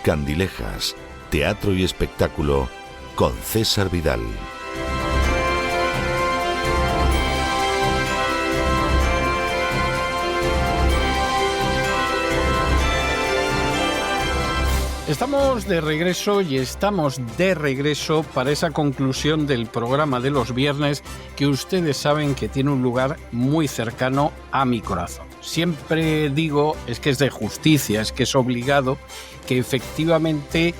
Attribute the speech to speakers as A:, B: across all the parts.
A: Candilejas, teatro y espectáculo con César Vidal.
B: Estamos de regreso para esa conclusión del programa de los viernes que ustedes saben que tiene un lugar muy cercano a mi corazón. Siempre digo, es que es de justicia, es que es obligado, que efectivamente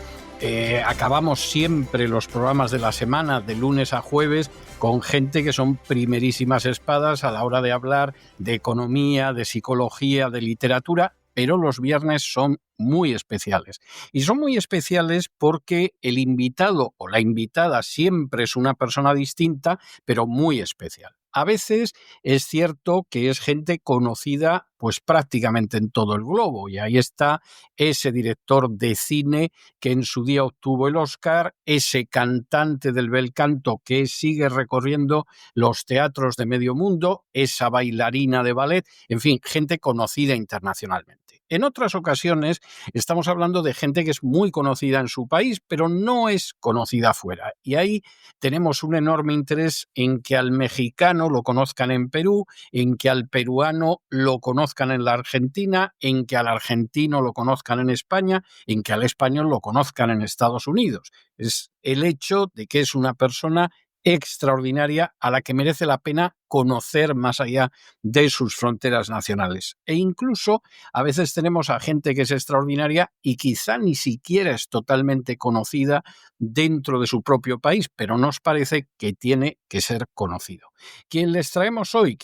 B: acabamos siempre los programas de la semana, de lunes a jueves, con gente que son primerísimas espadas a la hora de hablar de economía, de psicología, de literatura, pero los viernes son muy especiales. Y son muy especiales porque el invitado o la invitada siempre es una persona distinta, pero muy especial. A veces es cierto que es gente conocida pues prácticamente en todo el globo, y ahí está ese director de cine que en su día obtuvo el Oscar, ese cantante del bel canto que sigue recorriendo los teatros de medio mundo, esa bailarina de ballet, en fin, gente conocida internacionalmente. En otras ocasiones estamos hablando de gente que es muy conocida en su país, pero no es conocida fuera. Y ahí tenemos un enorme interés en que al mexicano lo conozcan en Perú, en que al peruano lo conozcan en la Argentina, en que al argentino lo conozcan en España, en que al español lo conozcan en Estados Unidos. Es el hecho de que es una persona extraordinaria a la que merece la pena conocer más allá de sus fronteras nacionales. E incluso a veces tenemos a gente que es extraordinaria y quizá ni siquiera es totalmente conocida dentro de su propio país, pero nos parece que tiene que ser conocido. Quien les traemos hoy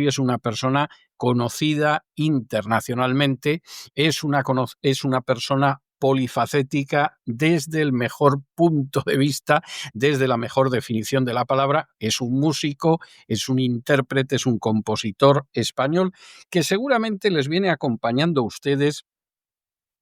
B: es una persona conocida internacionalmente, es una persona polifacética desde el mejor punto de vista, desde la mejor definición de la palabra. Es un músico, es un intérprete, es un compositor español que seguramente les viene acompañando a ustedes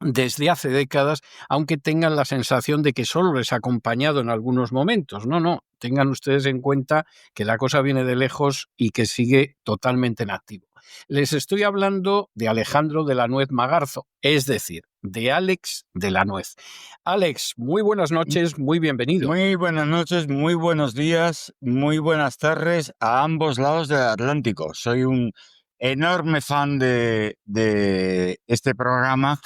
B: desde hace décadas, aunque tengan la sensación de que solo les ha acompañado en algunos momentos. No, tengan ustedes en cuenta que la cosa viene de lejos y que sigue totalmente en activo. Les estoy hablando de Alejandro de la Nuez Magarzo, es decir, de Alex de la Nuez. Alex, muy buenas noches, muy bienvenido.
C: Muy buenas noches, muy buenos días, muy buenas tardes a ambos lados del Atlántico. Soy un enorme fan de este programa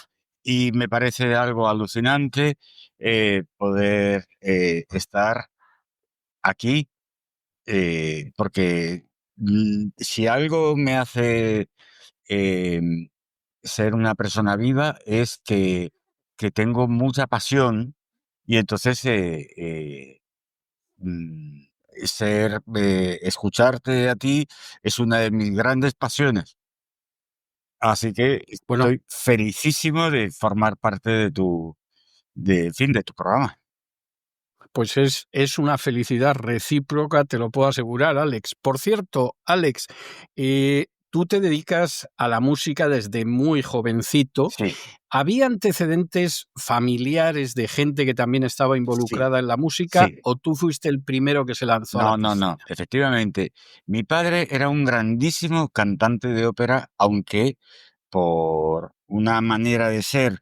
C: y me parece algo alucinante poder estar aquí, porque si algo me hace eh, ser una persona viva es que tengo mucha pasión y entonces mm, escucharte a ti es una de mis grandes pasiones. Así que
B: Bueno,
C: estoy felicísimo de formar parte de tu programa.
B: pues es una felicidad recíproca, te lo puedo asegurar, Alex. Por cierto, Alex, tú te dedicas a la música desde muy jovencito.
C: Sí,
B: ¿Había antecedentes familiares de gente que también estaba
C: sí,
B: involucrada en la música
C: sí.
B: o tú fuiste el primero que se lanzó a la
C: No,
B: piscina?
C: efectivamente. Mi padre era un grandísimo cantante de ópera, aunque por una manera de ser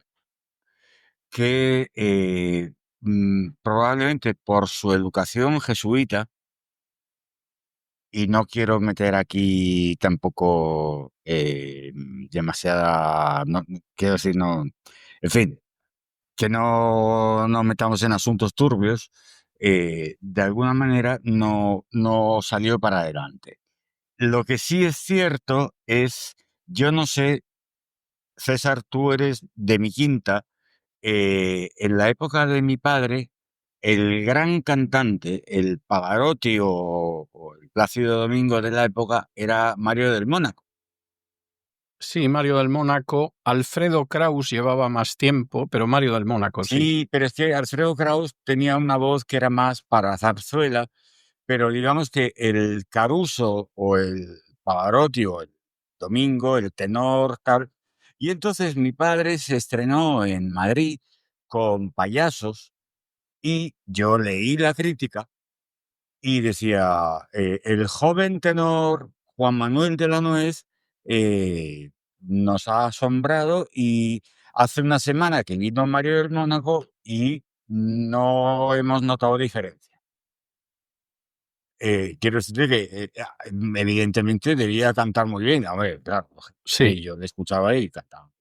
C: que probablemente por su educación jesuita, y no quiero meter aquí tampoco demasiada, quiero decir, no, en fin, que no metamos en asuntos turbios, de alguna manera no salió para adelante. Lo que sí es cierto es, yo no sé, César, tú eres de mi quinta. En la época de mi padre, el gran cantante, el Pavarotti o el Plácido Domingo de la época, era Mario del Mónaco.
B: Sí, Mario del Mónaco. Alfredo Kraus llevaba más tiempo, pero Mario del Mónaco, sí.
C: Sí, pero es que Alfredo Kraus tenía una voz que era más para zarzuela, pero digamos que el Caruso o el Pavarotti o el Domingo, el tenor, tal. Y entonces mi padre se estrenó en Madrid con Payasos y yo leí la crítica y decía, el joven tenor Juan Manuel de la Nuez nos ha asombrado y hace una semana que vino Mario del Mónaco y no hemos notado diferencia. Quiero decirte que evidentemente debía cantar muy bien. A ver, claro,
B: Sí,
C: yo le escuchaba y cantaba.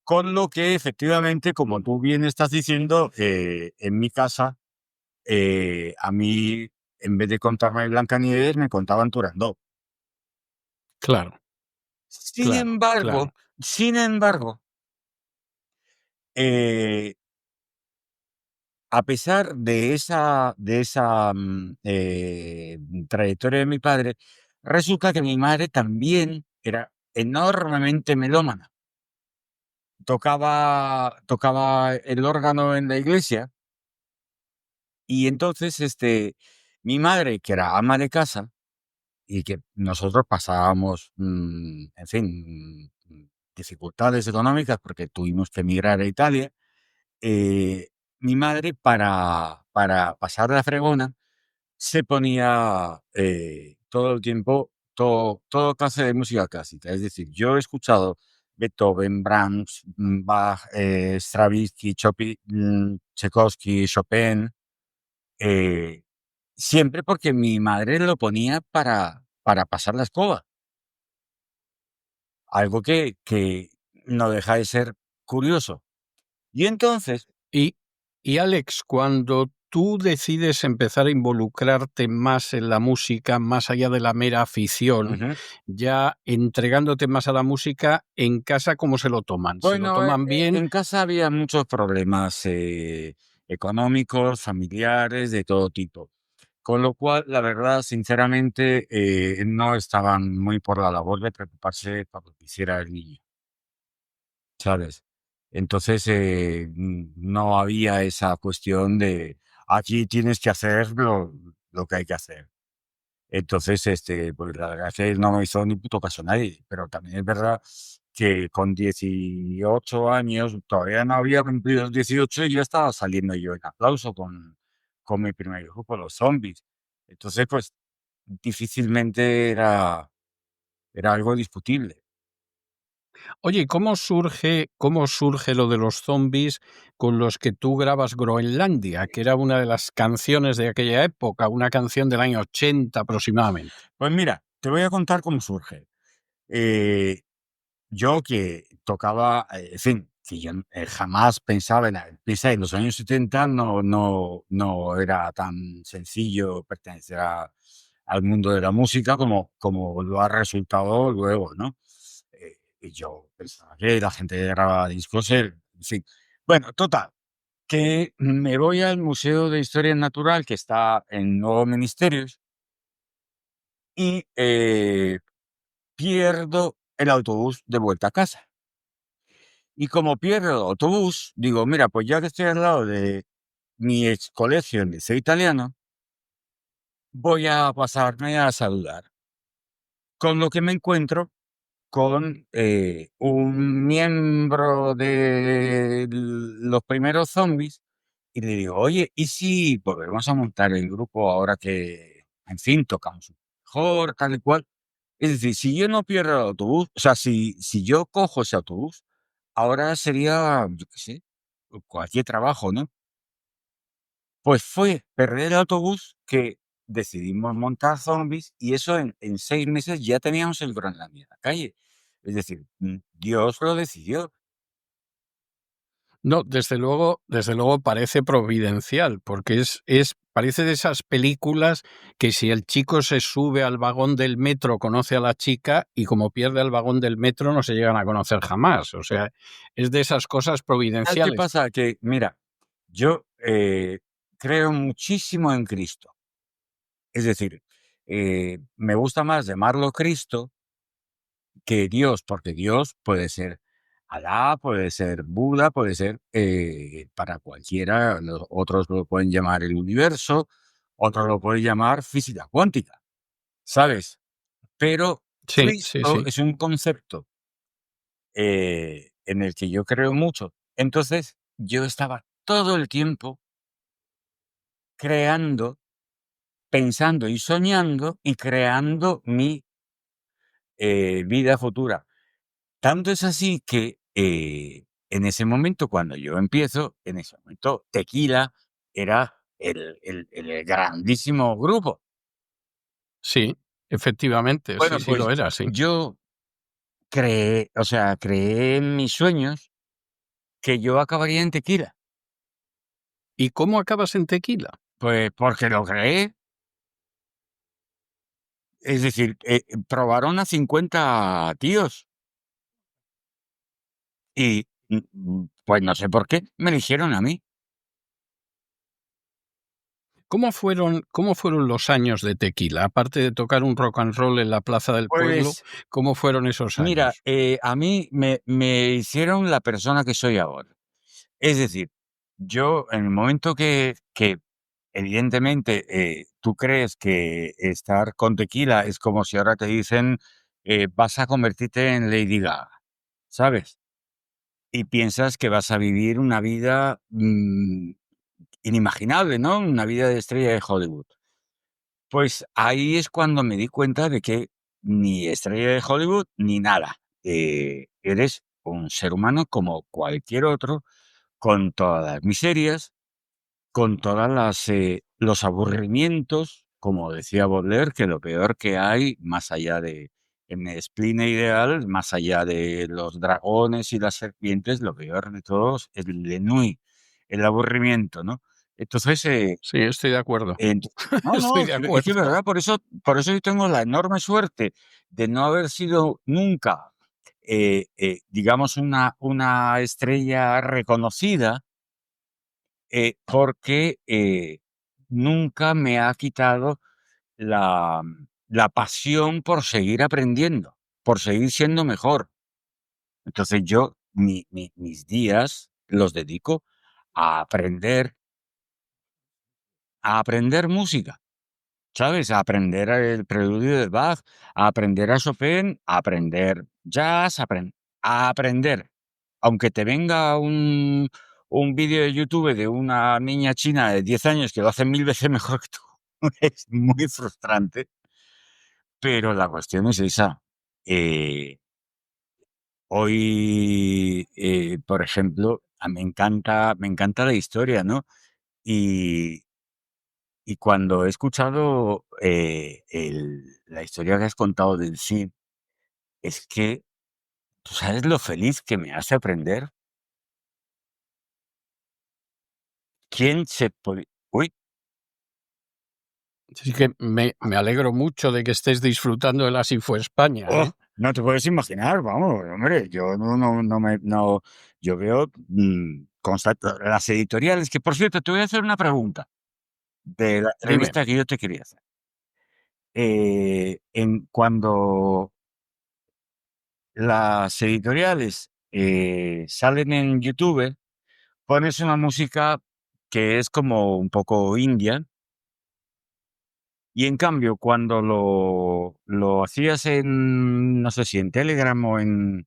C: Con lo que efectivamente, como tú bien estás diciendo, en mi casa, a mí, en vez de contarme Blancanieves, me contaban Turandot.
B: claro,
C: Sin
B: claro,
C: embargo,
B: claro.
C: sin embargo, eh, a pesar de esa trayectoria de mi padre, resulta que mi madre también era enormemente melómana. Tocaba el órgano en la iglesia y entonces, mi madre, que era ama de casa y que nosotros pasábamos, en fin, dificultades económicas porque tuvimos que emigrar a Italia, eh, mi madre para pasar la fregona se ponía todo el tiempo, todo clase de música clásica. Es decir, yo he escuchado Beethoven, Brahms, Bach, Stravinsky, Tchaikovsky, Chopin, eh, siempre porque mi madre lo ponía para pasar la escoba. Algo que no deja de ser curioso. Y entonces,
B: Y, y Alex, cuando tú decides empezar a involucrarte más en la música, más allá de la mera afición,
C: ujú,
B: ya entregándote más a la música, en casa, ¿cómo se lo toman? ¿Se lo
C: bueno,
B: toman bien?
C: en casa había muchos problemas económicos, familiares, de todo tipo. Con lo cual, la verdad, sinceramente, no estaban muy por la labor de preocuparse por lo que hiciera el niño, ¿sabes? Entonces, no había esa cuestión de aquí tienes que hacer lo que hay que hacer. Entonces, pues la verdad es que no me hizo ni puto caso nadie, pero también es verdad que con 18 años, todavía no había cumplido los 18 y ya estaba saliendo yo en aplauso con mi primer grupo, los Zombies. Entonces, pues difícilmente era algo discutible.
B: Oye, ¿y cómo surge lo de los zombies con los que tú grabas Groenlandia, que era una de las canciones de aquella época, una canción del año 80 aproximadamente?
C: Pues mira, te voy a contar cómo surge. Eh, Yo que tocaba, en fin, que yo jamás pensaba piensa, en los años 70 no era tan sencillo pertenecer al mundo de la música como lo ha resultado luego, ¿no? Y yo pensaba que la gente que grababa discos, en fin. Bueno, total, que me voy al Museo de Historia Natural que está en Nuevos Ministerios y pierdo el autobús de vuelta a casa. Y como pierdo el autobús, digo, mira, pues ya que estoy al lado de mi ex colegio en liceo italiano, voy a pasarme a saludar. Con lo que me encuentro con un miembro de los primeros zombies y le digo, oye, ¿y si volvemos a montar el grupo ahora que, en fin, tocamos mejor, tal y cual? Es decir, si yo no pierdo el autobús, o sea, si yo cojo ese autobús, ahora sería, yo qué sé, cualquier trabajo, ¿no? Pues fue perder el autobús que decidimos montar Zombies y eso en 6 meses ya teníamos el Groenlandia en la calle. Es decir, Dios lo decidió.
B: No, desde luego parece providencial, porque parece de esas películas que si el chico se sube al vagón del metro conoce a la chica y como pierde el vagón del metro no se llegan a conocer jamás. O sea, es de esas cosas
C: ¿Sabes qué
B: providenciales.
C: pasa? Que, mira, yo creo muchísimo en Cristo. Es decir, me gusta más llamarlo Cristo que Dios, porque Dios puede ser Alá, puede ser Buda, puede ser para cualquiera, otros lo pueden llamar el universo, otros lo pueden llamar física cuántica, ¿sabes? Pero
B: Sí, sí,
C: Cristo
B: sí.
C: es un concepto en el que yo creo mucho. Entonces, yo estaba todo el tiempo creando, pensando y soñando y creando mi vida futura. Tanto es así que en ese momento, cuando yo empiezo, en ese momento, Tequila era el grandísimo grupo.
B: Sí, efectivamente,
C: Bueno,
B: sí
C: pues
B: lo era, sí.
C: yo creé en mis sueños que yo acabaría en Tequila.
B: ¿Y cómo acabas en Tequila?
C: Pues porque lo creé. Es decir, probaron a 50 tíos y, pues no sé por qué, me eligieron a mí.
B: ¿Cómo fueron los años de Tequila? Aparte de tocar un rock and roll en la plaza del pueblo,
C: Pues
B: ¿cómo fueron esos
C: mira,
B: años?
C: a mí me hicieron la persona que soy ahora. Es decir, yo en el momento que evidentemente tú crees que estar con Tequila es como si ahora te dicen vas a convertirte en Lady Gaga, ¿sabes? Y piensas que vas a vivir una vida inimaginable, ¿no? Una vida de estrella de Hollywood. Pues ahí es cuando me di cuenta de que ni estrella de Hollywood ni nada. Eres un ser humano como cualquier otro, con todas las miserias, con todas los aburrimientos, como decía Baudelaire, que lo peor que hay, más allá de, en el spleen ideal, más allá de los dragones y las serpientes, lo peor de todos es el ennui, el aburrimiento, ¿no? Entonces,
B: Sí, estoy de acuerdo.
C: ent no,
B: Estoy
C: no,
B: de
C: es que es
B: acuerdo.
C: verdad, por eso yo tengo la enorme suerte de no haber sido nunca, digamos, una estrella reconocida, porque, nunca me ha quitado la pasión por seguir aprendiendo, por seguir siendo mejor. Entonces, yo mis días los dedico a aprender música. ¿Sabes? A aprender el preludio de Bach, a aprender a Chopin, a aprender jazz, a aprender. Aunque te venga un vídeo de YouTube de una niña china de 10 años que lo hace 1000 veces mejor que tú, es muy frustrante, pero la cuestión es esa. Eh, Hoy, por ejemplo, me encanta la historia, ¿no? Y, Y cuando he escuchado la historia que has contado del Cid, es que, ¿tú sabes lo feliz que me hace aprender? ¿Quién se puede...? Uy,
B: Así que me alegro mucho de que estés disfrutando de la Sifo España,
C: oh,
B: ¿eh?
C: no te puedes imaginar, vamos, hombre, yo yo veo las editoriales, que por cierto, te voy a hacer una pregunta de la
B: Dime.
C: entrevista que yo te quería hacer. Cuando las editoriales salen en YouTube, pones una música que es como un poco india, y en cambio, cuando lo hacías en, no sé si en Telegram o en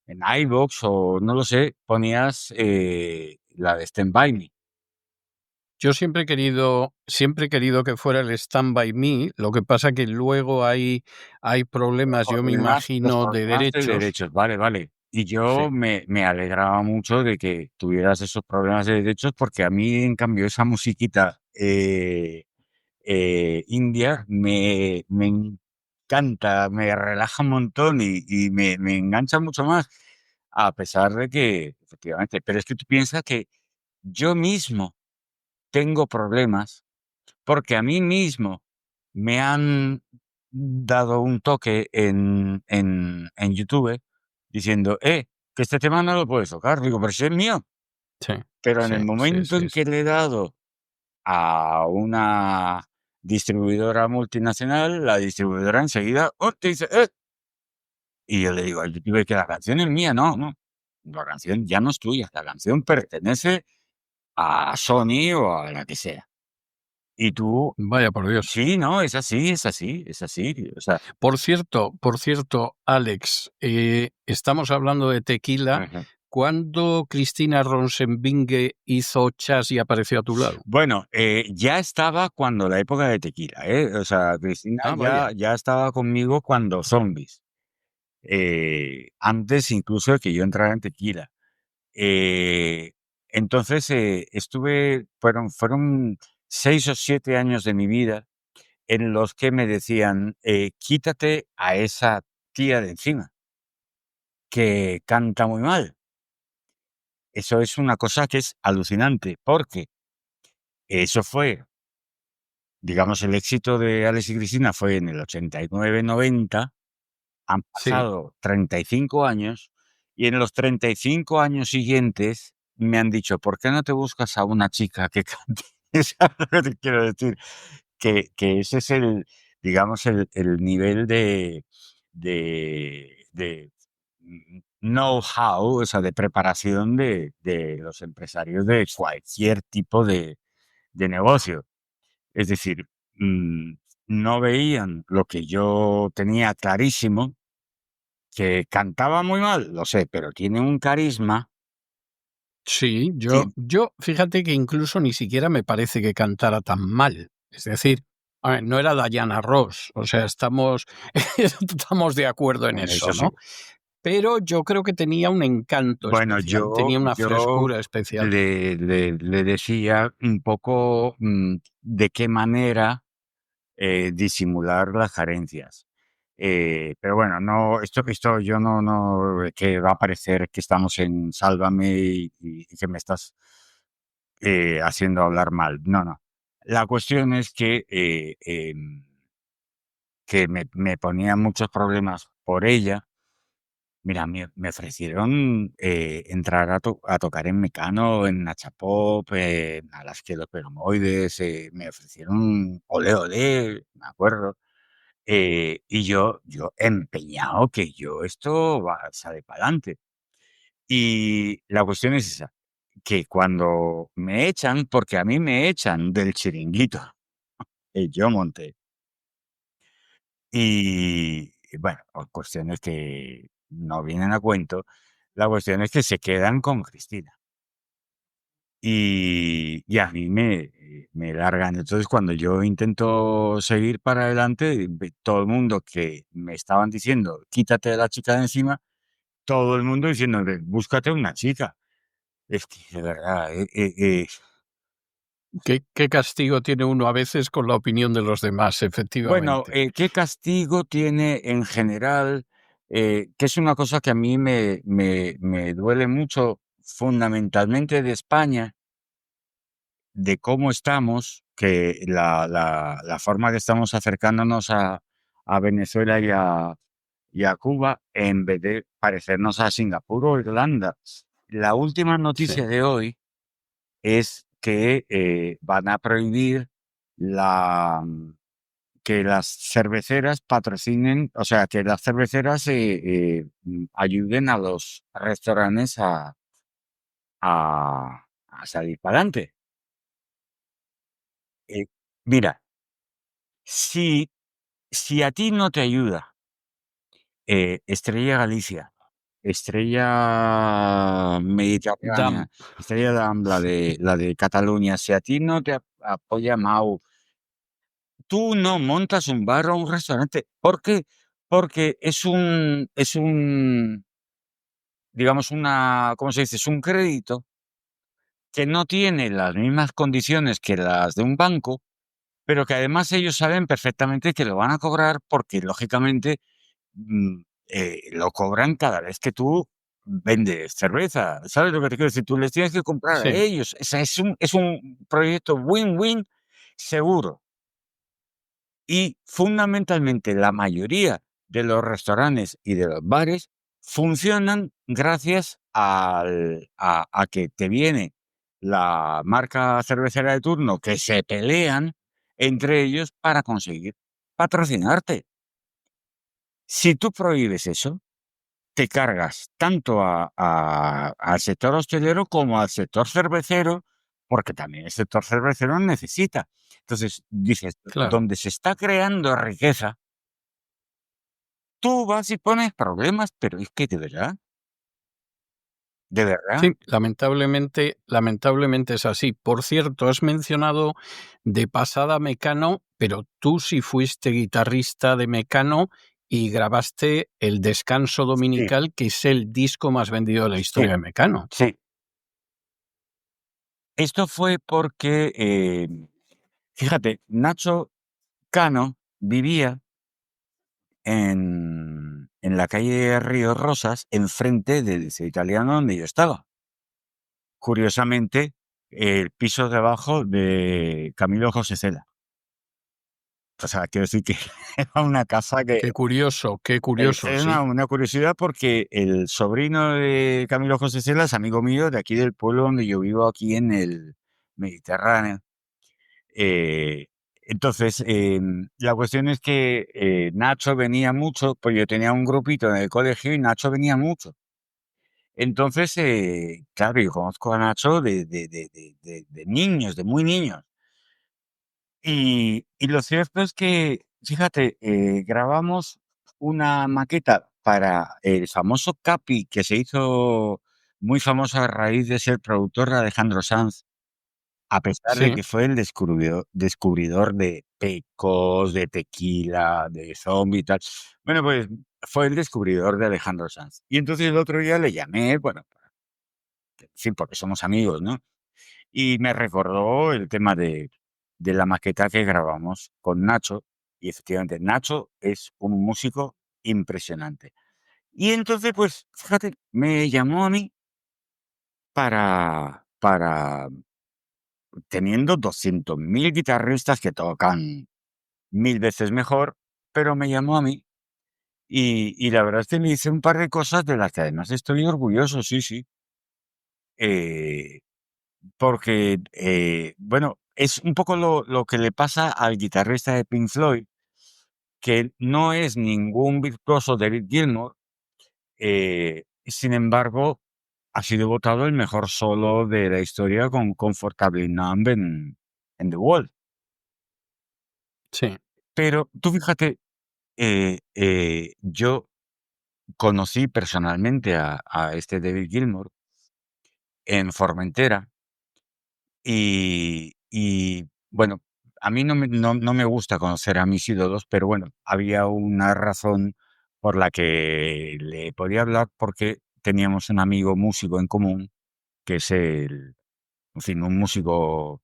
C: iVoox o no lo sé, ponías la de Stand By Me.
B: Yo siempre he querido que fuera el Stand By Me, lo que pasa que luego hay problemas, yo me
C: Los
B: imagino, de
C: problemas de
B: derechos.
C: derechos, vale, vale. Y yo
B: Sí.
C: me alegraba mucho de que tuvieras esos problemas de derechos, porque a mí, en cambio, esa musiquita india me encanta, me relaja un montón y me engancha mucho más, a pesar de que, efectivamente, pero es que tú piensas que yo mismo tengo problemas porque a mí mismo me han dado un toque en YouTube diciendo, que este tema no lo puedes tocar. Digo, pero si es mío.
B: Sí,
C: Pero en
B: sí,
C: el
B: sí,
C: momento
B: sí,
C: en
B: sí.
C: que le he dado a una distribuidora multinacional, la distribuidora enseguida, te dice, y yo le digo al youtuber que la canción es mía, no, no, la canción ya no es tuya, la canción pertenece a Sony o a la que sea. Y tú,
B: Vaya por Dios.
C: sí, no, es así, es así, es así. O sea,
B: Por cierto, Alex, estamos hablando de Tequila.
C: ajá.
B: ¿Cuándo Cristina Ronsenbinge hizo Chas y apareció a tu lado?
C: Bueno, ya estaba cuando la época de Tequila, ¿eh? O sea, Cristina
B: Ah,
C: ya,
B: vaya.
C: ya estaba conmigo cuando Zombies, antes incluso de que yo entrara en Tequila. Entonces fueron 6 o 7 años de mi vida en los que me decían, quítate a esa tía de encima, que canta muy mal. Eso es una cosa que es alucinante, porque eso fue, digamos, el éxito de Alex y Cristina fue en el 89-90, han
B: Sí.
C: pasado 35 años, y en los 35 años siguientes me han dicho, ¿por qué no te buscas a una chica que cante? ¿Sabes lo que te quiero decir? Que ese es digamos, el nivel de know-how, o sea, de preparación de los empresarios de cualquier tipo de negocio. Es decir, no veían lo que yo tenía clarísimo, que cantaba muy mal, lo sé, pero tiene un carisma.
B: Sí, yo,
C: Tien-
B: yo, fíjate que incluso ni siquiera me parece que cantara tan mal. Es decir, a ver, no era Diana Ross, o sea, estamos de acuerdo en
C: en
B: eso,
C: eso sí.
B: ¿no? Pero yo creo que tenía un encanto
C: Bueno,
B: especial, tenía una
C: yo
B: frescura especial.
C: le decía un poco de qué manera disimular las carencias. Pero bueno, no, esto yo no, que va a parecer que estamos en Sálvame y que me estás haciendo hablar mal. No, no. La cuestión es que me ponía muchos problemas por ella. Mira, me ofrecieron entrar a tocar en Mecano, en Nachapop, a las que los Peromoides, me ofrecieron Ole Ole, me acuerdo. Y yo empeñado que yo esto sale para adelante. Y la cuestión es esa, que cuando me echan, porque a mí me echan del chiringuito, yo monté. Y bueno, cuestiones que no vienen a cuento, la cuestión es que se quedan con Cristina. Y a mí me largan. Entonces, cuando yo intento seguir para adelante, todo el mundo que me estaban diciendo, quítate a la chica de encima, todo el mundo diciendo, búscate una chica. Es que, de verdad,
B: ¿Qué castigo tiene uno a veces con la opinión de los demás,
C: bueno,
B: efectivamente?
C: ¿qué castigo tiene en general? Que es una cosa que a mí me duele mucho, fundamentalmente de España, de cómo estamos, que la forma que estamos acercándonos a Venezuela y a Cuba, en vez de parecernos a Singapur o Irlanda. La última
B: Sí.
C: noticia de hoy es que van a prohibir la, que las cerveceras patrocinen, o sea, que las cerveceras ayuden a los restaurantes a salir para adelante. Mira, si, si a ti no te ayuda Estrella Galicia, Estrella
B: Dam,
C: Mediterránea, Estrella Damm, la de Cataluña, si a ti no te apoya Mau, tú no montas un bar o un restaurante. ¿Por qué? Porque digamos, ¿cómo se dice? Es un crédito que no tiene las mismas condiciones que las de un banco, pero que además ellos saben perfectamente que lo van a cobrar porque, lógicamente, lo cobran cada vez que tú vendes cerveza. ¿Sabes lo que te quiero decir? Tú les tienes que comprar a
B: sí.
C: ellos. O sea, es un proyecto win-win seguro. Y fundamentalmente la mayoría de los restaurantes y de los bares funcionan gracias a que te viene la marca cervecera de turno, que se pelean entre ellos para conseguir patrocinarte. Si tú prohíbes eso, te cargas tanto al sector hostelero como al sector cervecero, porque también el sector cervecero necesita. Entonces, dices,
B: Claro.
C: donde se está creando riqueza, tú vas y pones problemas, pero es que de verdad,
B: Sí, lamentablemente es así. Por cierto, has mencionado de pasada Mecano, pero tú sí fuiste guitarrista de Mecano y grabaste El Descanso
C: sí,
B: Dominical, que es el disco más vendido de la
C: sí,
B: historia de Mecano.
C: sí. Esto fue porque, fíjate, Nacho Cano vivía en la calle Río Rosas, enfrente del liceo italiano donde yo estaba. Curiosamente, el piso de abajo de Camilo José Cela. O sea, quiero decir que era una casa que
B: Qué curioso,
C: es
B: sí.
C: una curiosidad porque el sobrino de Camilo José Cela es amigo mío de aquí del pueblo donde yo vivo, aquí en el Mediterráneo. Eh, entonces, la cuestión es que Nacho venía mucho, pues yo tenía un grupito en el colegio y Nacho venía mucho. Entonces, claro, yo conozco a Nacho de niños, de muy niños. Y lo cierto es que, fíjate, grabamos una maqueta para el famoso Capi, que se hizo muy famoso a raíz de ser productor de Alejandro Sanz, a pesar de
B: Sí,
C: que fue el descubridor de Pecos, de Tequila, de Zombie y tal. Bueno, pues fue el descubridor de Alejandro Sanz. Y entonces el otro día le llamé, bueno, sí, porque somos amigos, ¿no? Y me recordó el tema de la maqueta que grabamos con Nacho. Y efectivamente, Nacho es un músico impresionante. Y entonces, pues, fíjate, me llamó a mí para teniendo 200.000 guitarristas que tocan 1000 veces mejor, pero me llamó a mí. Y la verdad es que le hice un par de cosas de las que además estoy orgulloso, sí, sí. Eh, Porque, bueno, es un poco lo que le pasa al guitarrista de Pink Floyd, que no es ningún virtuoso David Gilmour, sin embargo, ha sido votado el mejor solo de la historia con Comfortably Numb en The Wall.
B: sí,
C: Pero tú fíjate, yo conocí personalmente a este David Gilmour en Formentera. Y bueno, a mí no me gusta conocer a mis ídolos, pero bueno, había una razón por la que le podía hablar porque teníamos un amigo músico en común, que es en fin, un músico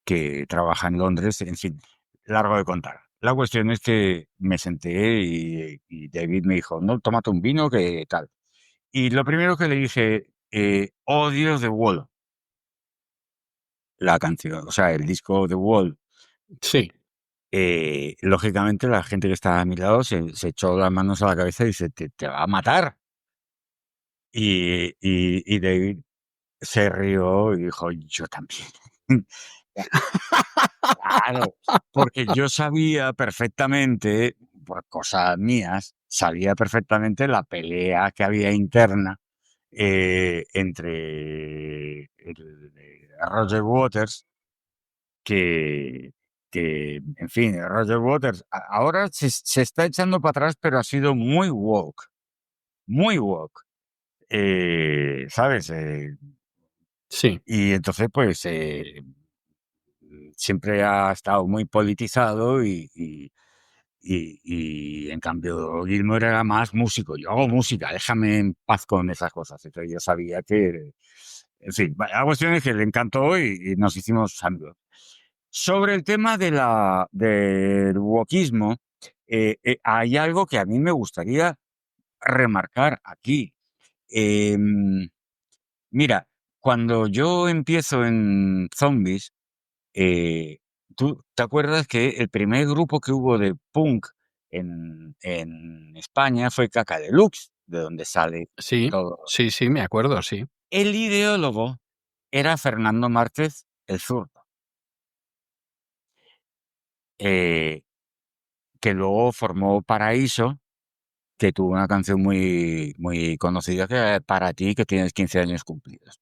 C: que trabaja en Londres, en fin, largo de contar. La cuestión es que me senté y David me dijo, no, tómate un vino, que tal. Y lo primero que le dije, odio The Wall, la canción, o sea, el disco The Wall.
B: sí.
C: Lógicamente la gente que estaba a mi lado se echó las manos a la cabeza y dice, te va a matar. Y David se rió y dijo, yo también. Claro, porque yo sabía perfectamente, por cosas mías, sabía perfectamente la pelea que había interna entre Roger Waters que, en fin, Roger Waters ahora se está echando para atrás, pero ha sido muy woke, ¿sabes?
B: Sí,
C: Y entonces, pues, siempre ha estado muy politizado y en cambio Gilmour era más músico. Yo hago música, déjame en paz con esas cosas. Entonces yo sabía que, en fin, la cuestión es que le encantó y nos hicimos amigos. Sobre el tema del wokismo, hay algo que a mí me gustaría remarcar aquí. Em, Mira, cuando yo empiezo en Zombies, eh, ¿tú te acuerdas que el primer grupo que hubo de punk en España fue Caca Deluxe, de donde sale
B: sí,
C: todo?
B: sí, sí, me acuerdo, sí.
C: El ideólogo era Fernando Márquez el Zurdo. Eh, que luego formó Paraíso, que tuvo una canción muy, muy conocida que es Para ti, que tienes 15 años cumplidos.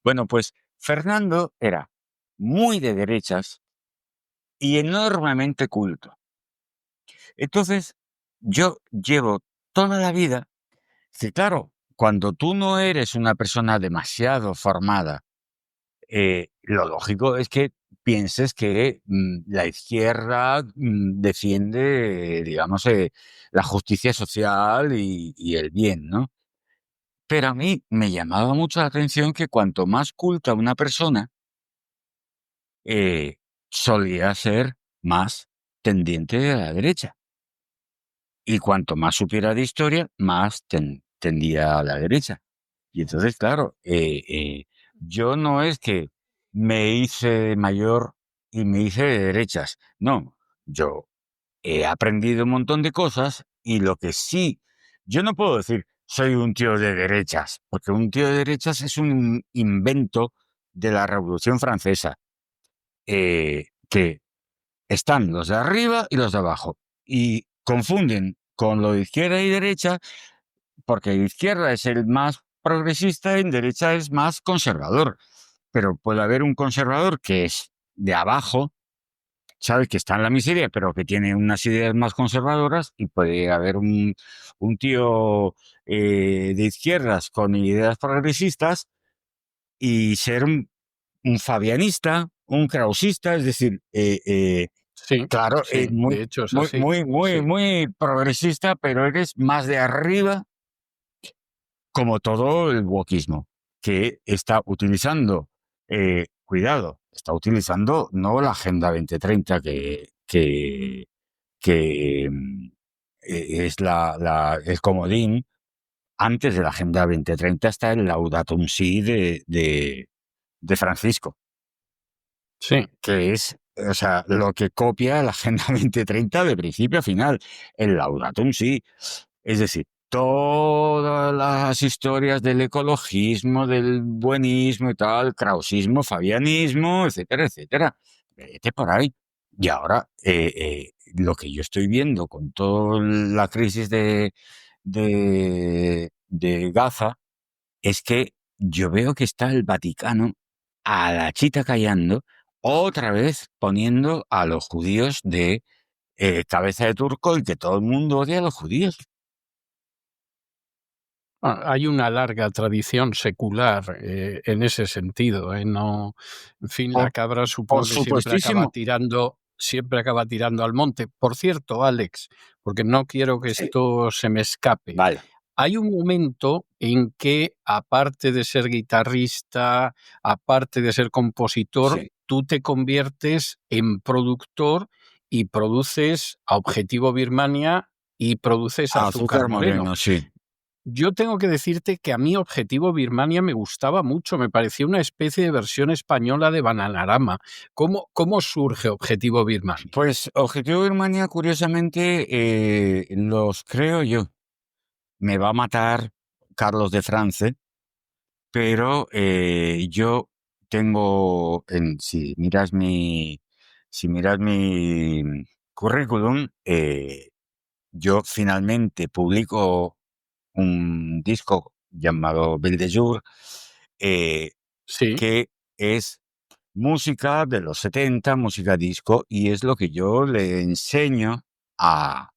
C: Bueno, pues Fernando era muy de derechas y enormemente culto. Entonces, yo llevo toda la vida, sí, claro, cuando tú no eres una persona demasiado formada, lo lógico es que pienses que la izquierda defiende, digamos, la justicia social y el bien, ¿no? Pero a mí me llamaba mucho la atención que cuanto más culta una persona, solía ser más tendiente a la derecha. Y cuanto más supiera de historia, más tendía a la derecha. Y entonces, claro, yo no es que me hice mayor y me hice de derechas. No, yo he aprendido un montón de cosas y lo que sí, yo no puedo decir soy un tío de derechas, porque un tío de derechas es un invento de la Revolución Francesa, que están los de arriba y los de abajo y confunden con lo de izquierda y derecha porque izquierda es el más progresista y derecha es más conservador. Pero puede haber un conservador que es de abajo, sabe que está en la miseria, pero que tiene unas ideas más conservadoras, y puede haber un tío de izquierdas con ideas progresistas y ser un fabianista, un krausista, es decir,
B: Sí,
C: claro,
B: sí,
C: muy,
B: de hecho es
C: muy,
B: así.
C: muy, muy,
B: Sí,
C: muy progresista, pero eres más de arriba, como todo el wokismo, que está utilizando, cuidado, está utilizando no la Agenda 2030 que es el comodín. Antes de la Agenda 2030 está el Laudato Si de Francisco,
B: sí.
C: que es, o sea, lo que copia la Agenda 2030 de principio a final, el Laudato Si. Es decir, todas las historias del ecologismo, del buenismo y tal, krausismo, fabianismo, etcétera, etcétera. Vete por ahí. Y ahora, lo que yo estoy viendo con toda la crisis de Gaza es que yo veo que está el Vaticano a la chita callando, otra vez poniendo a los judíos de cabeza de turco y que todo el mundo odia a los judíos.
B: Hay una larga tradición secular en ese sentido, ¿eh? No, en fin,
C: Por,
B: la cabra
C: por
B: supongo que
C: supuestísimo.
B: siempre acaba tirando al monte. Por cierto, Alex, porque no quiero que
C: Sí,
B: esto se me escape.
C: vale.
B: Hay un momento en que, aparte de ser guitarrista, aparte de ser compositor,
C: Sí.
B: tú te conviertes en productor y produces a Objetivo Birmania y produces a Azúcar
C: Azúcar
B: Moreno.
C: moreno, sí.
B: Yo tengo que decirte que a mí Objetivo Birmania me gustaba mucho, me parecía una especie de versión española de Bananarama. ¿Cómo surge Objetivo Birmania?
C: Pues Objetivo Birmania, curiosamente, los creo yo. Me va a matar Carlos de France, pero yo tengo, si miras mi currículum, yo finalmente publico un disco llamado Belle de Jour, eh,
B: Sí,
C: que es música de los 70, música disco, y es lo que yo le enseño a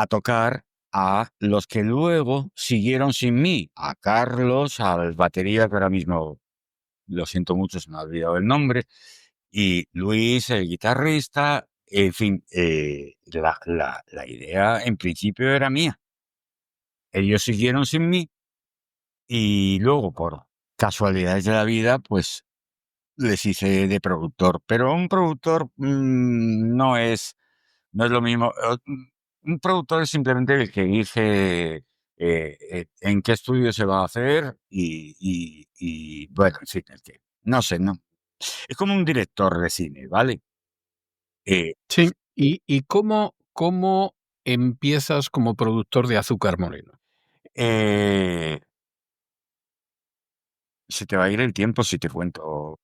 C: tocar a los que luego siguieron sin mí, a Carlos, al batería, que ahora mismo lo siento mucho, se me ha olvidado el nombre, y Luis, el guitarrista, en fin, la idea en principio era mía. Ellos siguieron sin mí y luego, por casualidades de la vida, pues les hice de productor. Pero un productor no es lo mismo. Un productor es simplemente el que dice en qué estudio se va a hacer y bueno, en fin, no sé, no. Es como un director de cine, ¿vale? Eh,
B: sí. ¿Y cómo empiezas como productor de Azúcar Moreno?
C: eh, Se te va a ir el tiempo si te cuento.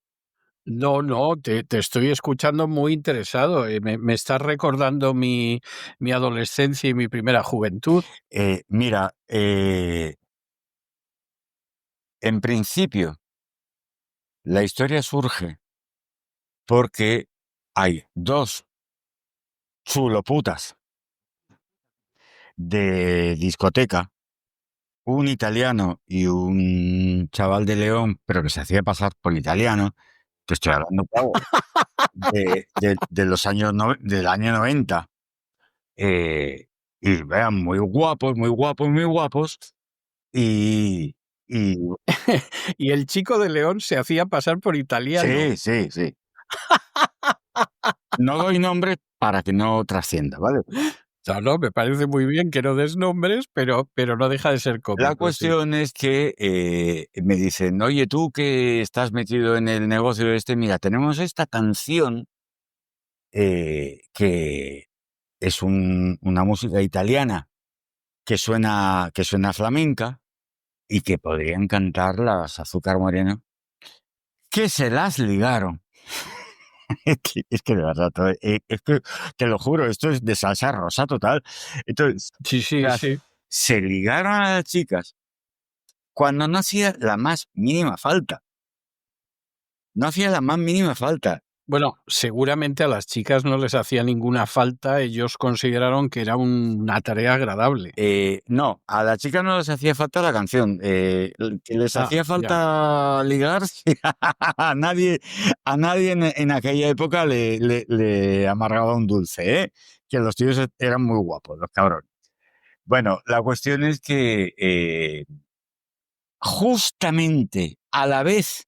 B: No, no, te estoy escuchando muy interesado. Me estás recordando mi adolescencia y mi primera juventud.
C: Mira, en principio, la historia surge porque hay dos chuloputas de discoteca, un italiano y un chaval de León, pero que se hacía pasar por italiano. Te estoy hablando, claro, de los años del año 90. Y vean, muy guapos, muy guapos, muy guapos. Y, y
B: Y el chico de León se hacía pasar por italiano.
C: sí. No doy nombres para que no trascienda, ¿vale?
B: No, me parece muy bien que no des nombres, pero no deja de ser
C: La
B: cómico, sí.
C: cuestión es que me dicen, oye, tú que estás metido en el negocio este, mira, tenemos esta canción que es una música italiana que suena flamenca y que podrían cantar las Azúcar Moreno, que se las ligaron. Es que de verdad, es que te lo juro, esto es de salsa rosa total. Entonces,
B: Sí, sí,
C: las-
B: sí.
C: se ligaron a las chicas cuando no hacía la más mínima falta. No hacía la más mínima falta.
B: Bueno, seguramente a las chicas no les hacía ninguna falta, ellos consideraron que era una tarea agradable.
C: No, a las chicas no les hacía falta la canción. Que les hacía
B: Ya.
C: falta ligar, sí, a nadie en aquella época le amargaba un dulce, ¿eh? Que los tíos eran muy guapos, los cabrones. Bueno, la cuestión es que justamente a la vez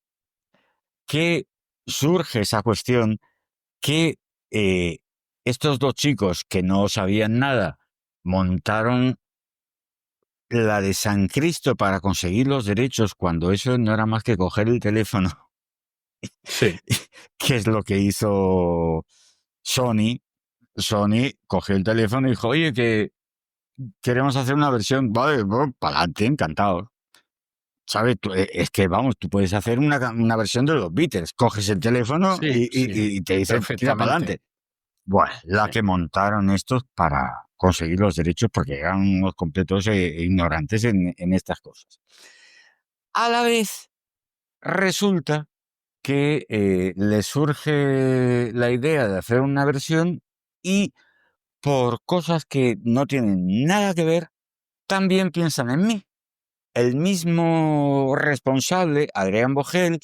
C: que surge esa cuestión, que eh, estos dos chicos que no sabían nada montaron la de San Cristo para conseguir los derechos cuando eso no era más que coger el teléfono,
B: Sí.
C: que es lo que hizo Sony. Sony cogió el teléfono y dijo, oye, que queremos hacer una versión, vale, para adelante, encantado. ¿Sabes? Es que, vamos, tú puedes hacer una versión de los Beatles, coges el teléfono
B: Sí,
C: y,
B: sí,
C: y te dicen, tira para
B: perfectamente.
C: adelante. Bueno, la
B: Sí.
C: que montaron estos para conseguir los derechos porque eran unos completos ignorantes en estas cosas. A la vez, resulta que le surge la idea de hacer una versión y por cosas que no tienen nada que ver, también piensan en mí. El mismo responsable, Adrián Bogel,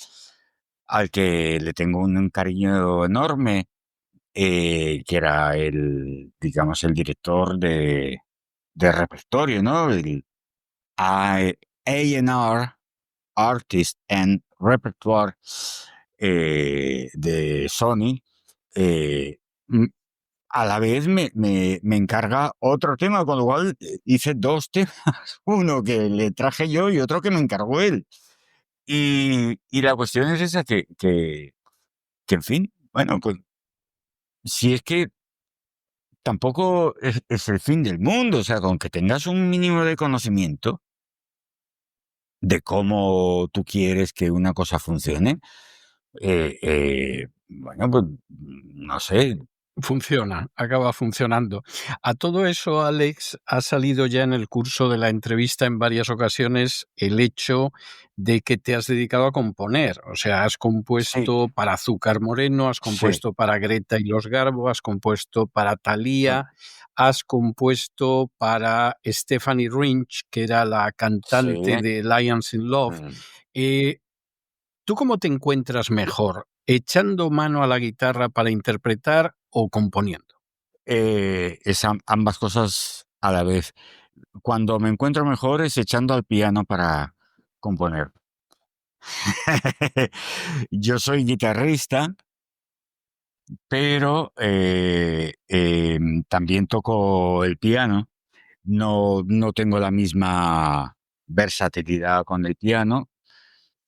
C: al que le tengo un cariño enorme, que era digamos, el director de repertorio, ¿no? El A&R, Artist and Repertoire, de Sony, eh, m- a la vez me encarga otro tema, con lo cual hice dos temas, uno que le traje yo y otro que me encargó él. Y la cuestión es esa, que en fin, bueno, pues si es que tampoco es el fin del mundo, o sea, con que tengas un mínimo de conocimiento de cómo tú quieres que una cosa funcione, bueno, pues no sé.
B: Funciona, acaba funcionando. A todo eso, Alex, ha salido ya en el curso de la entrevista en varias ocasiones el hecho de que te has dedicado a componer. O sea, has
C: Sí,
B: compuesto para Azúcar Moreno, has
C: sí,
B: compuesto para Greta y los Garbo, has compuesto para
C: sí,
B: Thalía, has compuesto para Stephanie Rinch, que era la cantante
C: sí.
B: de Lions in Love.
C: mm,
B: Eh, ¿Tú cómo te encuentras mejor? ¿Echando mano a la guitarra para interpretar o componiendo?
C: ambas cosas a la vez. Cuando me encuentro mejor es echando al piano para componer. Yo soy guitarrista, pero también toco el piano. No tengo la misma versatilidad con el piano.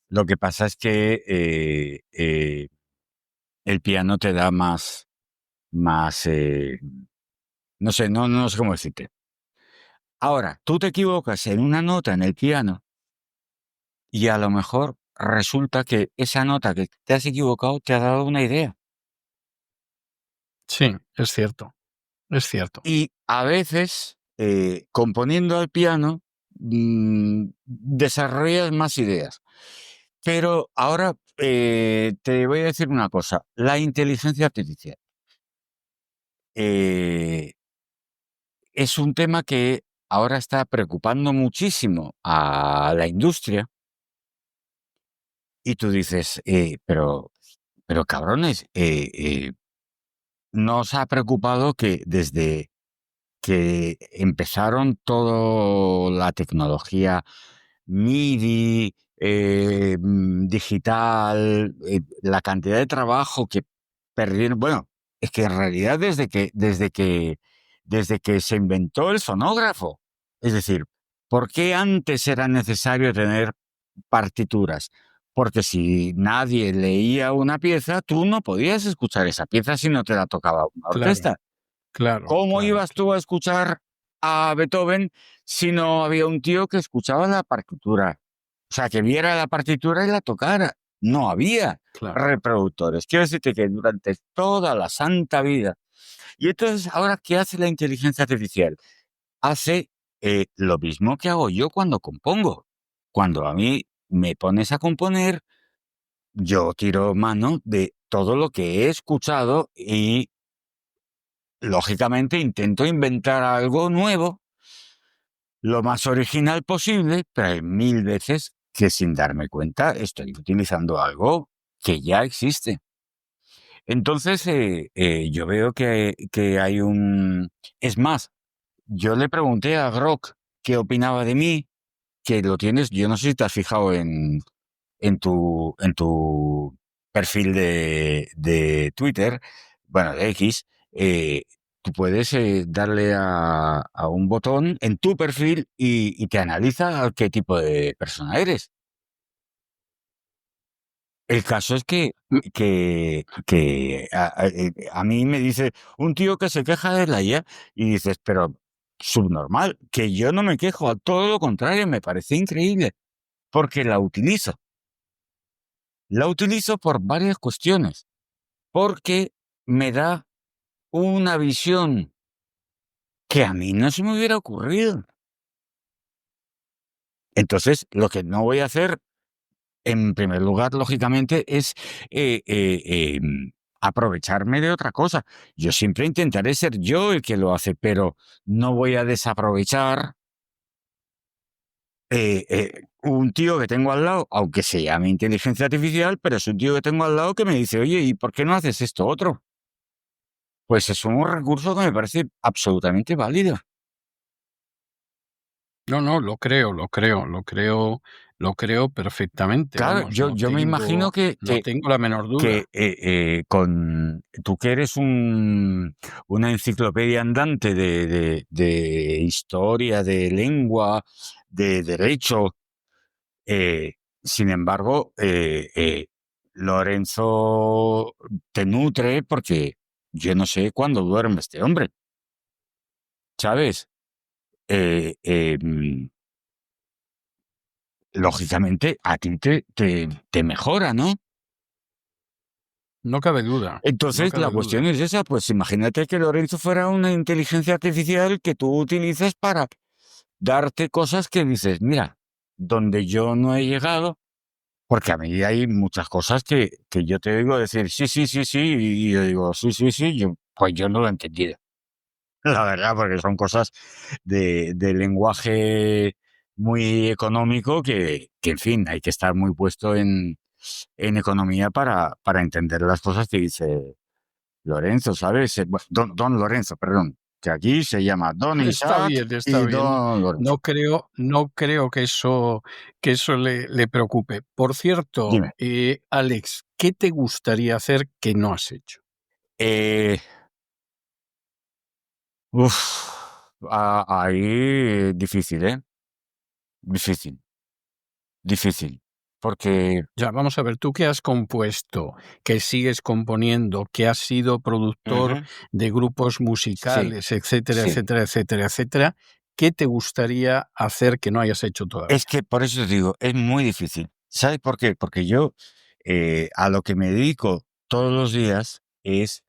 C: Lo que pasa es que el piano te da más, no sé, no sé cómo decirte. Ahora, tú te equivocas en una nota en el piano y a lo mejor resulta que esa nota que te has equivocado te ha dado una idea.
B: Sí, es cierto, es cierto.
C: Y a veces, componiendo al piano, desarrollas más ideas. Pero ahora te voy a decir una cosa. La inteligencia artificial eh, es un tema que ahora está preocupando muchísimo a la industria y tú dices, pero cabrones, ¿no os ha preocupado que desde que empezaron toda la tecnología MIDI, digital, la cantidad de trabajo que perdieron. Bueno, es que en realidad desde que se inventó el fonógrafo, es decir, ¿por qué antes era necesario tener partituras? Porque si nadie leía una pieza, tú no podías escuchar esa pieza si no te la tocaba una
B: Claro,
C: orquesta.
B: claro,
C: ¿Cómo
B: claro.
C: ibas tú a escuchar a Beethoven si no había un tío que escuchaba la partitura? O sea, que viera la partitura y la tocara. No había
B: Claro.
C: reproductores. Quiero decirte que durante toda la santa vida. Y entonces, ahora, ¿qué hace la inteligencia artificial? Hace lo mismo que hago yo cuando compongo. Cuando a mí me pones a componer, yo tiro mano de todo lo que he escuchado y, lógicamente, intento inventar algo nuevo, lo más original posible, pero hay mil veces que sin darme cuenta estoy utilizando algo que ya existe. Entonces, yo veo que hay un... Es más, yo le pregunté a Grok qué opinaba de mí, que lo tienes, yo no sé si te has fijado en tu perfil de Twitter, bueno, de X, tú puedes darle a un botón en tu perfil y te analiza qué tipo de persona eres. El caso es
B: Mm,
C: a mí me dice un tío que se queja de la IA y dices, pero subnormal, que yo no me quejo, a todo lo contrario, me parece increíble, porque la utilizo. La utilizo por varias cuestiones, porque me da una visión que a mí no se me hubiera ocurrido. Entonces, lo que no voy a hacer, en primer lugar, lógicamente, es eh, eh, aprovecharme de otra cosa. Yo siempre intentaré ser yo el que lo hace, pero no voy a desaprovechar un tío que tengo al lado, aunque se llame inteligencia artificial, pero es un tío que tengo al lado que me dice, oye, ¿y por qué no haces esto otro? Pues es un recurso que me parece absolutamente válido.
B: No, no, lo creo perfectamente,
C: Claro,
B: vamos,
C: yo me imagino que,
B: no
C: que,
B: tengo la menor
C: que
B: duda.
C: con tú que eres una enciclopedia andante de historia, de lengua, de derecho, sin embargo, Lorenzo te nutre porque yo no sé cuándo duerme este hombre, ¿sabes? Eh, eh, mm, lógicamente, a ti te mejora, ¿no?
B: No cabe duda, no
C: Entonces, la
B: cabe
C: cuestión
B: duda.
C: es esa, pues imagínate que Lorenzo fuera una inteligencia artificial que tú utilizas para darte cosas que dices, mira, donde yo no he llegado, porque a mí hay muchas cosas que yo te digo decir, sí, sí, sí, sí, y yo digo, sí, sí, sí, pues yo no lo he entendido. La verdad, porque son cosas de lenguaje muy económico que, en fin, hay que estar muy puesto en economía para entender las cosas que dice Lorenzo, ¿sabes? Don Lorenzo, perdón, que aquí se llama Don
B: Está
C: Isaac
B: bien, está
C: y
B: bien.
C: Don Lorenzo.
B: No creo que eso le preocupe. Por cierto,
C: Dime.
B: Alex, ¿qué te gustaría hacer que no has hecho?
C: Eh, ahí difícil, ¿eh? Difícil, difícil. Porque...
B: Ya, vamos a ver, tú que has compuesto, que sigues componiendo, que has sido productor
C: Ujú,
B: de grupos
C: sí,
B: musicales, etcétera,
C: sí.
B: etcétera, etcétera, etcétera, ¿qué te gustaría hacer que no hayas hecho
C: Es
B: todavía?
C: que por eso te digo, es muy difícil. ¿Sabes por qué? Porque yo a lo que me dedico todos los días es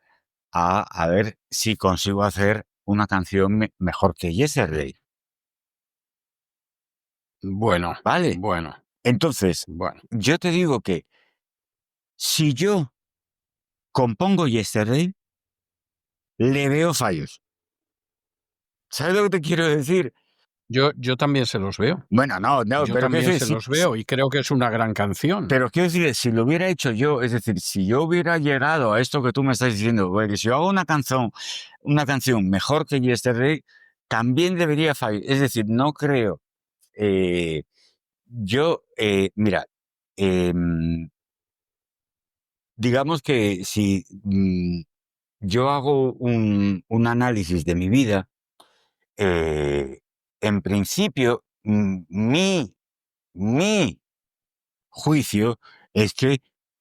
C: a ver si consigo hacer una canción mejor que Yesterday.
B: Bueno,
C: ¿Vale?
B: bueno,
C: Entonces,
B: bueno.
C: yo te digo que si yo compongo Yesterday, le veo fallos. ¿Sabes lo que te quiero decir?
B: Yo también se los veo.
C: Bueno, no, no,
B: Yo
C: pero quiero
B: también
C: decir,
B: se los veo y creo que es una gran canción.
C: pero quiero decir, si lo hubiera hecho yo, es decir, si yo hubiera llegado a esto que tú me estás diciendo, porque si yo hago una canción mejor que Yesterday, también debería fallar. Es decir, no creo. eh, Yo, mira, em, digamos que si yo hago un análisis de mi vida, eh, en principio, mi juicio es que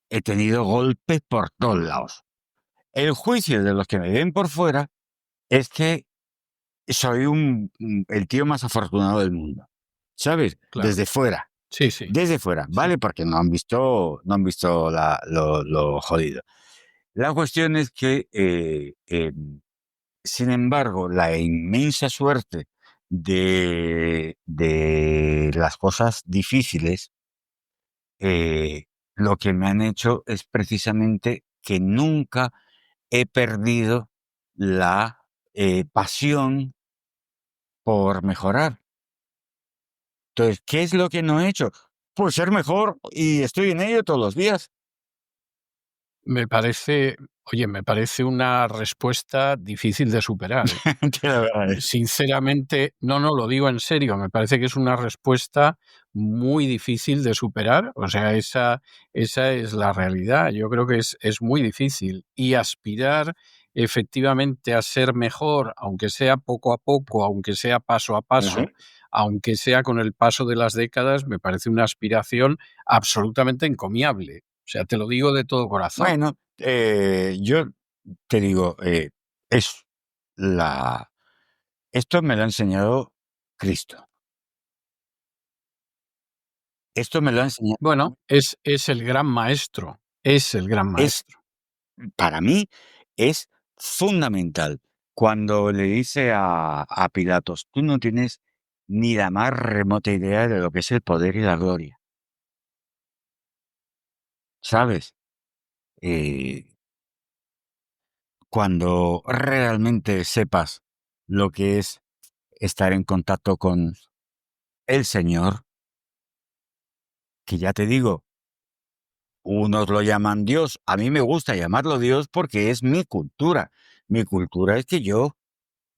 C: he tenido golpes por todos lados. El juicio de los que me ven por fuera es que soy el tío más afortunado del mundo, ¿sabes?
B: Claro. Sí, sí,
C: Desde fuera,
B: sí.
C: ¿vale? Porque no han visto lo jodido. La cuestión es que, sin embargo, la inmensa suerte de las cosas difíciles, lo que me han hecho es precisamente que nunca he perdido la pasión por mejorar. Entonces, ¿qué es lo que no he hecho? Pues ser mejor y estoy en ello todos los días.
B: Me parece, oye, me parece una respuesta difícil de superar, ¿eh?
C: Te lo agradezco.
B: Sinceramente, no, no, lo digo en serio, me parece que es una respuesta muy difícil de superar, o sea, esa es la realidad, yo creo que es muy difícil y aspirar efectivamente a ser mejor, aunque sea poco a poco, aunque sea paso a
C: Ujú.
B: paso, aunque sea con el paso de las décadas, me parece una aspiración absolutamente encomiable. O sea, te lo digo de todo corazón.
C: Bueno, yo te digo, es la... Esto me lo ha enseñado Cristo. Esto me lo ha enseñado...
B: Bueno, es el gran maestro, es el gran
C: Es,
B: maestro.
C: para mí, es fundamental. Cuando le dice a Pilatos, tú no tienes ni la más remota idea de lo que es el poder y la gloria, ¿sabes? Eh, Cuando realmente sepas lo que es estar en contacto con el Señor, que ya te digo, unos lo llaman Dios, a mí me gusta llamarlo Dios porque es mi cultura. Mi cultura es que yo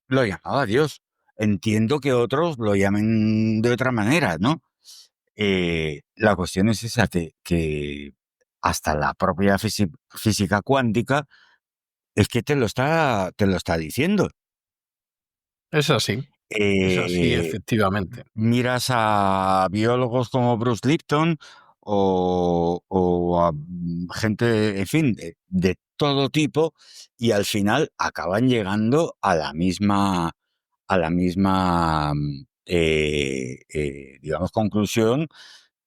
C: lo llamaba Dios. Entiendo que otros lo llamen de otra manera, ¿no? La cuestión es esa, que hasta la propia física cuántica es que te lo está diciendo.
B: Es así,
C: Eh,
B: efectivamente.
C: Miras a biólogos como Bruce Lipton o a gente, en fin, de todo tipo, y al final acaban llegando a la misma, digamos, conclusión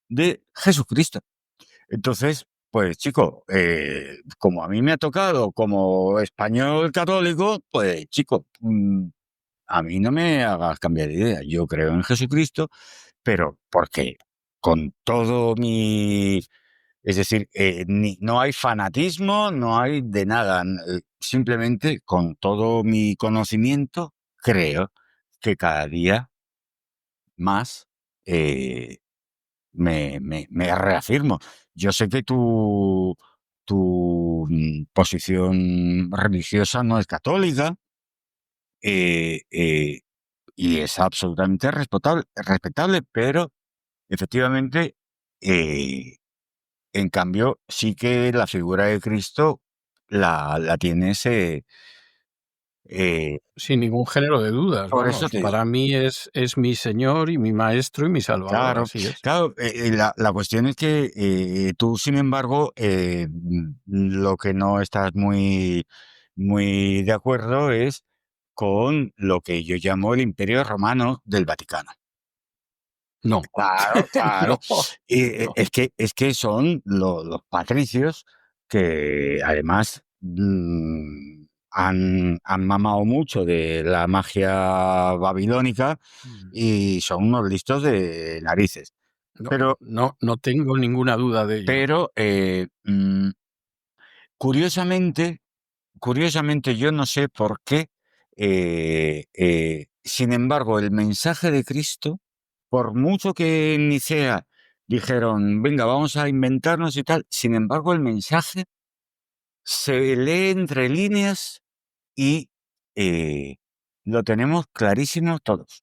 C: de Jesucristo. Entonces, pues chico, como a mí me ha tocado como español católico, pues chico, a mí no me hagas cambiar de idea. Yo creo en Jesucristo, pero porque con todo mi... Es decir, no hay fanatismo, no hay de nada. Simplemente con todo mi conocimiento, creo que cada día más eh, me reafirmo. Yo sé que tu posición religiosa no es católica, eh, eh, y es absolutamente respetable, pero efectivamente, eh, en cambio, sí que la figura de Cristo la tienes,
B: Sin ningún género de dudas,
C: por eso
B: vamos,
C: te digo.
B: para mí es mi Señor y mi Maestro y mi Salvador,
C: Claro,
B: así es.
C: claro, la cuestión es que tú, sin embargo, lo que no estás muy de acuerdo es con lo que yo llamo el Imperio Romano del Vaticano.
B: No,
C: Claro, claro.
B: no,
C: Y
B: no,
C: es que son los patricios que además han mamado mucho de la magia babilónica
B: mm,
C: y son unos listos de narices.
B: no,
C: Pero,
B: no tengo ninguna duda de ello.
C: pero curiosamente, yo no sé por qué, sin embargo, el mensaje de Cristo, por mucho que en Nicea dijeron, venga, vamos a inventarnos y tal, sin embargo, el mensaje se lee entre líneas y eh, lo tenemos clarísimo todos.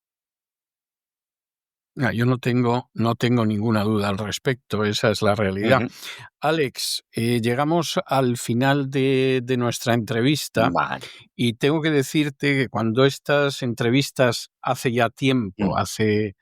B: Yo no tengo ninguna duda al respecto, esa es la realidad. Alex, llegamos al final de nuestra entrevista
C: Vale.
B: y tengo que decirte que cuando estas entrevistas hace ya tiempo, hace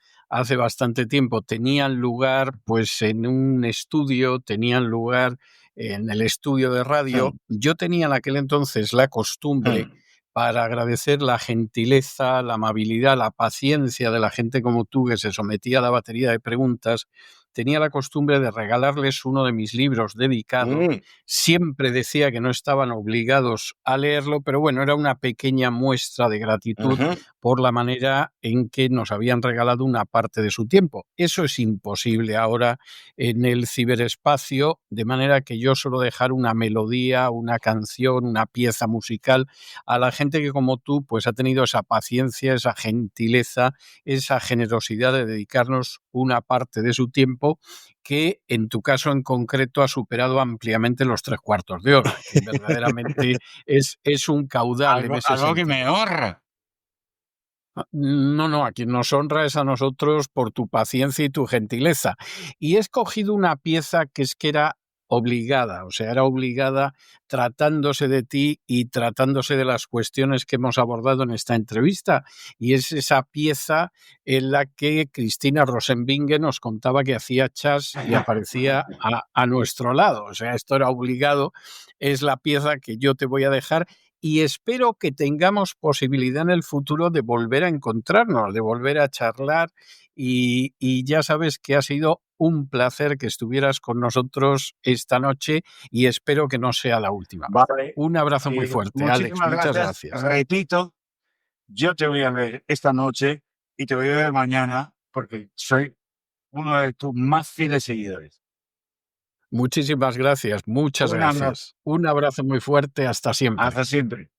B: bastante tiempo, tenían lugar pues en un estudio, tenían lugar en el estudio de radio, yo tenía en aquel entonces la costumbre, para agradecer la gentileza, la amabilidad, la paciencia de la gente como tú que se sometía a la batería de preguntas, tenía la costumbre de regalarles uno de mis libros dedicado. Siempre decía que no estaban obligados a leerlo, pero bueno, era una pequeña muestra de gratitud por la manera en que nos habían regalado una parte de su tiempo. Eso es imposible ahora en el ciberespacio, de manera que yo suelo dejar una melodía, una canción, una pieza musical a la gente que como tú pues ha tenido esa paciencia, esa gentileza, esa generosidad de dedicarnos una parte de su tiempo que en tu caso en concreto ha superado ampliamente los 3/4 de hora, que verdaderamente es un caudal en ese
C: Algo que
B: sentido.
C: me honra.
B: No, a quien nos honra es a nosotros por tu paciencia y tu gentileza. Y he escogido una pieza que era obligada, o sea, era obligada tratándose de ti y tratándose de las cuestiones que hemos abordado en esta entrevista. Y es esa pieza en la que Cristina Rosenbinge nos contaba que hacía chas y aparecía a nuestro lado. O sea, esto era obligado. Es la pieza que yo te voy a dejar y espero que tengamos posibilidad en el futuro de volver a encontrarnos, de volver a charlar y ya sabes que ha sido un placer que estuvieras con nosotros esta noche y espero que no sea la última.
C: Vale.
B: Un abrazo muy fuerte, Alex. Muchas gracias.
C: Repito, yo te voy a ver esta noche y te voy a ver mañana porque soy uno de tus más fieles seguidores.
B: Muchísimas gracias, muchas
C: Un abrazo.
B: gracias. Un abrazo muy fuerte, hasta siempre.
C: Hasta siempre.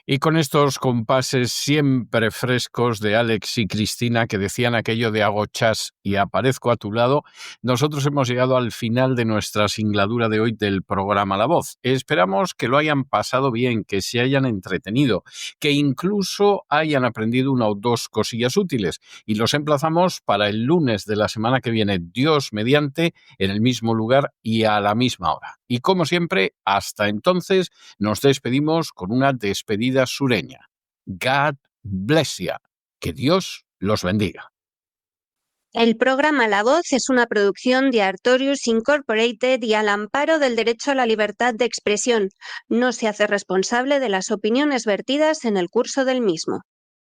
B: Y con estos compases siempre frescos de Alex y Cristina que decían aquello de hago chas y aparezco a tu lado, nosotros hemos llegado al final de nuestra singladura de hoy del programa La Voz. Esperamos que lo hayan pasado bien, que se hayan entretenido, que incluso hayan aprendido una o dos cosillas útiles. Y los emplazamos para el lunes de la semana que viene, Dios mediante, en el mismo lugar y a la misma hora. Y como siempre, hasta entonces, nos despedimos con una despedida sureña. God bless you. Que Dios los bendiga.
D: El programa La Voz es una producción de Artorius Incorporated y al amparo del derecho a la libertad de expresión. No se hace responsable de las opiniones vertidas en el curso del mismo.